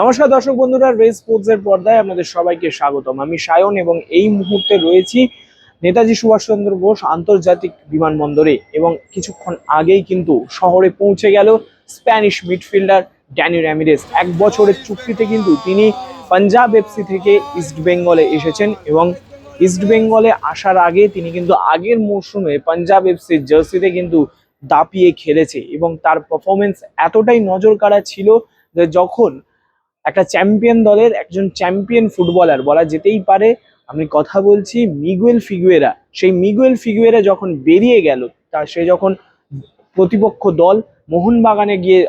নমস্কার দর্শক বন্ধুরা, রেস স্পোর্টস এর পর্দায় আপনাদের সবাইকে স্বাগতম। আমি সায়ন এবং এই মুহূর্তে রয়েছি নেতাজি সুভাষচন্দ্র বোস আন্তর্জাতিক বিমানবন্দরে এবং কিছুক্ষণ আগেই কিন্তু শহরে পৌঁছে গেল স্প্যানিশ মিডফিল্ডার ড্যানি র্যামিরেস। 1 বছরের চুক্তিতে কিন্তু তিনি পাঞ্জাব এফসি থেকে ইস্ট বেঙ্গলে এসেছেন এবং ইস্ট বেঙ্গলে আসার আগে তিনি কিন্তু আগের মরশুমে পাঞ্জাব এফসির জার্সিতে কিন্তু দাপিয়ে খেলেছে এবং তার পারফরমেন্স এতটাই নজর কাড়া ছিল যে যখন একটা চ্যাম্পিয়ন দলের একজন চ্যাম্পিয়ন ফুটবলার বলা যেতেই পারে, আমি কথা বলছি মিগুয়েল ফিগুয়েরা। সেই মিগুয়েল ফিগুয়েরা যখন বেরিয়ে গেল, সে যখন প্রতিপক্ষ দল মোহনবাগানে গিয়ে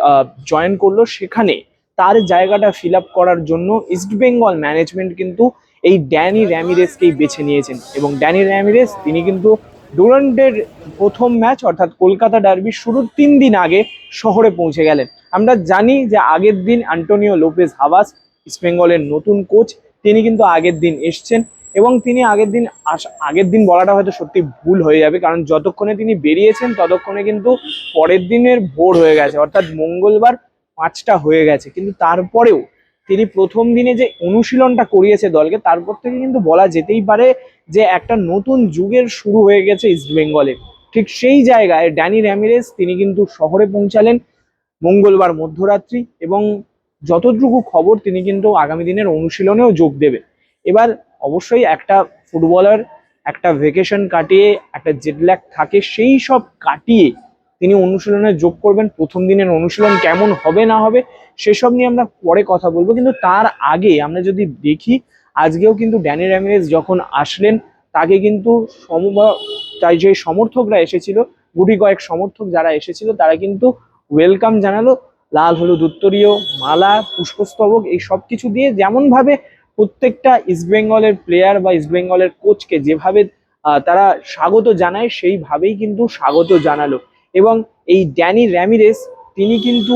জয়েন করলো, সেখানে তার জায়গাটা ফিল আপ করার জন্য ইস্টবেঙ্গল ম্যানেজমেন্ট কিন্তু এই ড্যানি র্যামিরেসকেই বেছে নিয়েছেন এবং ড্যানি র্যামিরেস তিনি কিন্তু ডুরান্ডের প্রথম ম্যাচ অর্থাৎ কলকাতা ডার্বির শুরুর 3 দিন আগে শহরে পৌঁছে গেলেন। আমরা জানি যে আগের দিন আন্টোনিও লোপেজ হাভাস, ইস্টবেঙ্গলের নতুন কোচ, তিনি কিন্তু আগের দিন এসছেন এবং তিনি আগের দিন বলাটা হয়তো সত্যি ভুল হয়ে যাবে, কারণ যতক্ষণে তিনি বেরিয়েছেন ততক্ষণে কিন্তু পরের দিনের ভোর হয়ে গেছে, অর্থাৎ মঙ্গলবার 5টা হয়ে গেছে। কিন্তু তারপরেও তিনি প্রথম দিনে যে অনুশীলনটা করিয়েছে দলকে, তারপর থেকে কিন্তু বলা যেতেই পারে যে একটা নতুন যুগের শুরু হয়ে গেছে ইস্টবেঙ্গলে। ঠিক সেই জায়গায় ড্যানি র্যামিরেস তিনি কিন্তু শহরে পৌঁছালেন মঙ্গলবার মধ্যরাত্রি এবং যতটুকু খবর তিনি কিন্তু আগামী দিনের অনুশীলনেও যোগ দেবে। এবার অবশ্যই একটা ফুটবলার একটা ভেকেশন কাটিয়ে একটা জেটল্যাগ থাকে, সেই সব কাটিয়ে তিনি অনুশীলনে যোগ করবেন। প্রথম দিনের অনুশীলন কেমন হবে না হবে সেসব নিয়ে আমরা পরে কথা বলবো, কিন্তু তার আগে আমরা যদি দেখি আজকেও কিন্তু ড্যানি র্যামিরেস যখন আসলেন তাকে কিন্তু তাই যে সমর্থকরা এসেছিল, গুটি কয়েক সমর্থক যারা এসেছিল তারা কিন্তু ওয়েলকাম জানালো লাল হলুদ উত্তরীয়, মালা, পুষ্পস্তবক, এই সব কিছু দিয়ে। যেমন ভাবে প্রত্যেকটা ইস্টবেঙ্গলের প্লেয়ার বা ইস্টবেঙ্গলের কোচকে যেভাবে তারা স্বাগত জানায়, সেইভাবেই কিন্তু স্বাগত জানালো। এবং এই ড্যানি র্যামিরেস তিনি কিন্তু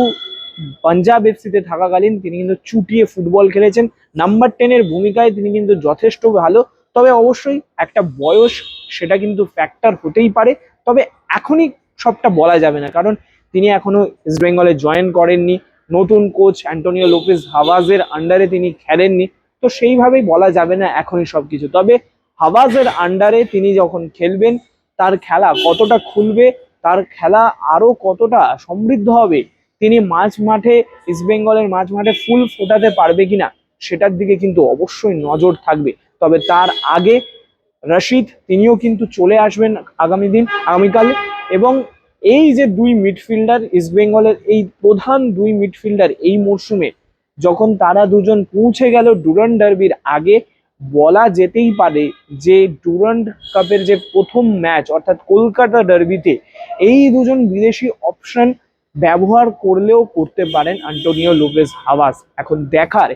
পাঞ্জাব এফসিতে থাকাকালীন তিনি কিন্তু চুটিয়ে ফুটবল খেলেছেন। নাম্বার 10-এর ভূমিকায় তিনি কিন্তু যথেষ্ট ভালো। তবে অবশ্যই একটা বয়স সেটা কিন্তু ফ্যাক্টর হতেই পারে, তবে এখনই সবটা বলা যাবে না, কারণ তিনি এখনো ইস্ট বেঙ্গলে জয়েন করেননি। নতুন কোচ অ্যান্টোনিও লোপেজ হাভাজের আন্ডারে তিনি খেলেননি, তো সেইভাবেই বলা যাবে না এখনই সবকিছু। তবে হাভাজের আন্ডারে তিনি যখন খেলবেন তার খেলা কতটা খুলবে, তার খেলা আরো কতটা সমৃদ্ধ হবে, তিনি ইস্টবেঙ্গলের মাঝ মাঠে ফুল ফোটাতে পারবে কিনা সেটার দিকে কিন্তু অবশ্যই নজর থাকবে। তবে তার আগে রশিদ তিনিও কিন্তু চলে আসবেন আগামীকাল। এবং এই যে দুই মিডফিল্ডার ইস্টবেঙ্গলের, এই প্রধান দুই মিডফিল্ডার এই মরশুমে যখন তারা দুজন পৌঁছে গেল ডুরান্ড ডার্বির আগে, বলা যেতেই পারে যে ডুরান্ড কাপের যে প্রথম ম্যাচ অর্থাৎ কলকাতা ডার্বিতে এই দুজন বিদেশি অপশন ব্যবহার করলেও করতে পারেন আন্টোনিও লোপেজ হাভাস। এখন দেখার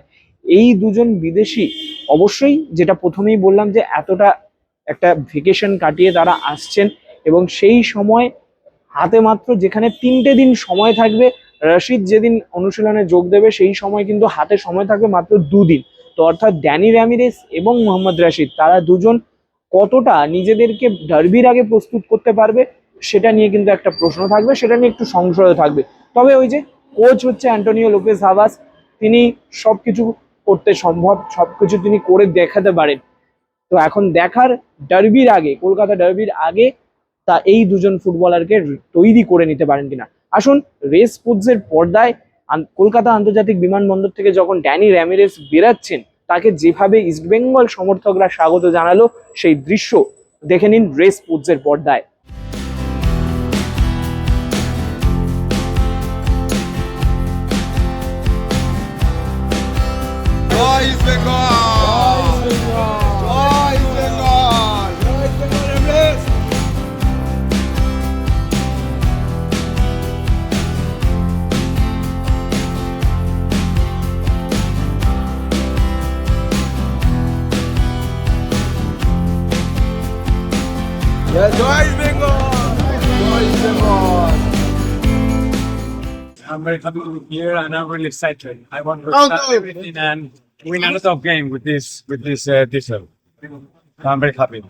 এই দুজন বিদেশি, অবশ্যই যেটা প্রথমেই বললাম যে এতটা একটা ভেকেশন কাটিয়ে তারা আসছেন এবং সেই সময় হাতে মাত্র যেখানে 3টে দিন সময় থাকবে, রশিদ যেদিন অনুশীলনে যোগ দেবে সেই সময় কিন্তু হাতে সময় থাকবে মাত্র 2 দিন। তো অর্থাৎ ড্যানি র্যামিরেস এবং মোহাম্মদ রশিদ তারা দুজন কতটা নিজেদেরকে ডার্বির আগে প্রস্তুত করতে পারবে সেটা নিয়ে কিন্তু একটা প্রশ্ন থাকবে, সেটা নিয়ে একটু সংশয় থাকবে। তবে ওই যে কোচ হচ্ছে অ্যান্টোনিও লোপেজ হাভাস, তিনি সবকিছু করতে সম্ভব, সবকিছু তিনি করে দেখাতে পারেন। তো এখন দেখার ডার্বির আগে, কলকাতা ডার্বির আগে তা এই দুজন ফুটবলারকে তৈরি করে নিতে পারেন কিনা। আসুন রেস স্পোর্টসের পর্দায় কলকাতা আন্তর্জাতিক বিমানবন্দর থেকে যখন ড্যানি র্যামিরেস বেরাচ্ছেন, তাকে যেভাবে ইস্টবেঙ্গল সমর্থকরা স্বাগত জানালো সেই দৃশ্য দেখে নিন রেস স্পোর্টসের পর্দায়। Joy Bengal! Joy Bengal! I'm very happy to be here and I'm really excited. I want to start everything and win a lot of game with this diesel. So I'm very happy.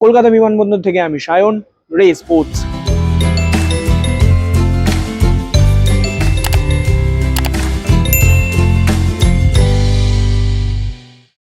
Kolkata বিমানবন্দর থেকে আমি সায়ন, রে sports.